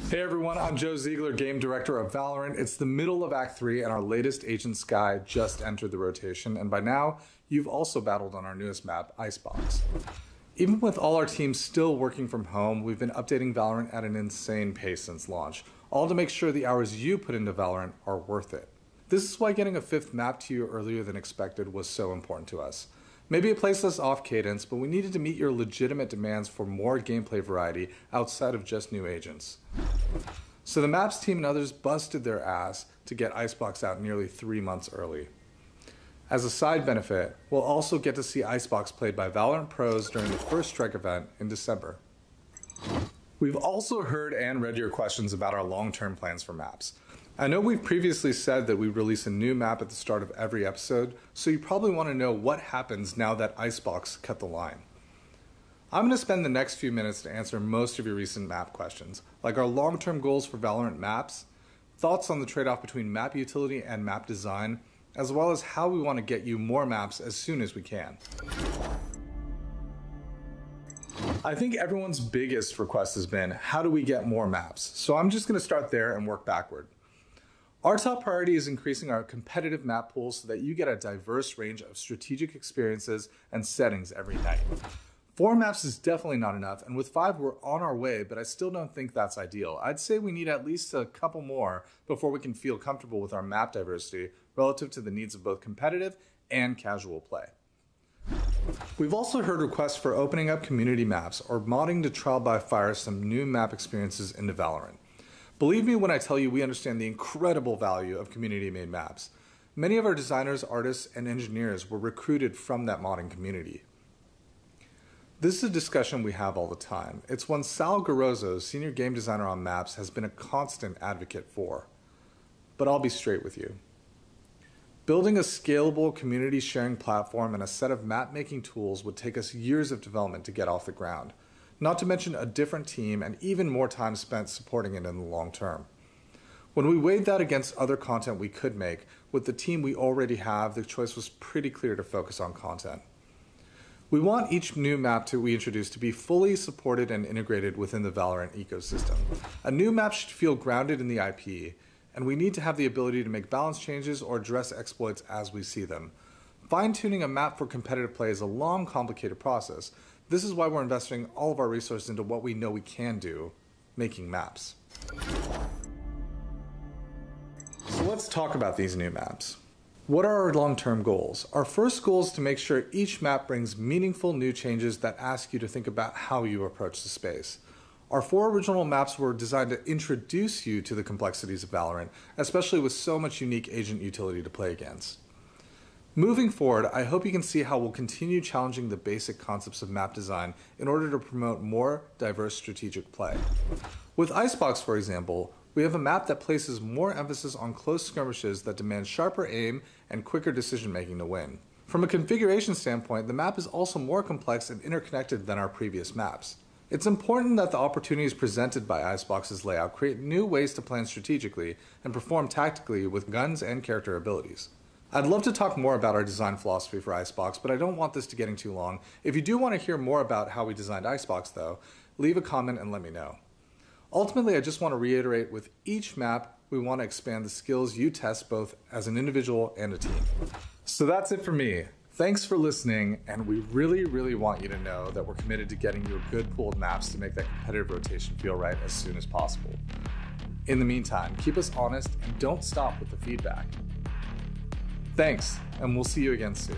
Hey everyone, I'm Joe Ziegler, Game Director of VALORANT. It's the middle of Act 3 and our latest Agent Sky just entered the rotation, and by now, you've also battled on our newest map, Icebox. Even with all our teams still working from home, we've been updating VALORANT at an insane pace since launch, all to make sure the hours you put into VALORANT are worth it. This is why getting a 5th map to you earlier than expected was so important to us. Maybe it placed us off cadence, but we needed to meet your legitimate demands for more gameplay variety outside of just new agents. So the maps team and others busted their ass to get Icebox out nearly 3 months early. As a side benefit, we'll also get to see Icebox played by VALORANT pros during the first Strike event in December. We've also heard and read your questions about our long-term plans for maps. I know we've previously said that we release a new map at the start of every episode, so you probably want to know what happens now that Icebox cut the line. I'm going to spend the next few minutes to answer most of your recent map questions, like our long-term goals for VALORANT maps, thoughts on the trade-off between map utility and map design, as well as how we want to get you more maps as soon as we can. I think everyone's biggest request has been, how do we get more maps? So I'm just going to start there and work backward. Our top priority is increasing our competitive map pool so that you get a diverse range of strategic experiences and settings every night. 4 maps is definitely not enough, and with 5 we're on our way, but I still don't think that's ideal. I'd say we need at least a couple more before we can feel comfortable with our map diversity relative to the needs of both competitive and casual play. We've also heard requests for opening up community maps or modding to trial by fire some new map experiences into VALORANT. Believe me when I tell you we understand the incredible value of community-made maps. Many of our designers, artists, and engineers were recruited from that modding community. This is a discussion we have all the time. It's one Sal Garozzo, senior game designer on maps, has been a constant advocate for. But I'll be straight with you. Building a scalable community sharing platform and a set of map-making tools would take us years of development to get off the ground. Not to mention a different team and even more time spent supporting it in the long term. When we weighed that against other content we could make, with the team we already have, the choice was pretty clear to focus on content. We want each new map we introduce to be fully supported and integrated within the VALORANT ecosystem. A new map should feel grounded in the IP, and we need to have the ability to make balance changes or address exploits as we see them. Fine-tuning a map for competitive play is a long, complicated process. This is why we're investing all of our resources into what we know we can do, making maps. So let's talk about these new maps. What are our long-term goals? Our first goal is to make sure each map brings meaningful new changes that ask you to think about how you approach the space. Our 4 original maps were designed to introduce you to the complexities of VALORANT, especially with so much unique agent utility to play against. Moving forward, I hope you can see how we'll continue challenging the basic concepts of map design in order to promote more diverse strategic play. With Icebox, for example, we have a map that places more emphasis on close skirmishes that demand sharper aim and quicker decision-making to win. From a configuration standpoint, the map is also more complex and interconnected than our previous maps. It's important that the opportunities presented by Icebox's layout create new ways to plan strategically and perform tactically with guns and character abilities. I'd love to talk more about our design philosophy for Icebox, but I don't want this to getting too long. If you do want to hear more about how we designed Icebox though, leave a comment and let me know. Ultimately, I just want to reiterate, with each map, we want to expand the skills you test both as an individual and a team. So that's it for me. Thanks for listening, and we really want you to know that we're committed to getting you a good pool of maps to make that competitive rotation feel right as soon as possible. In the meantime, keep us honest and don't stop with the feedback. Thanks, and we'll see you again soon.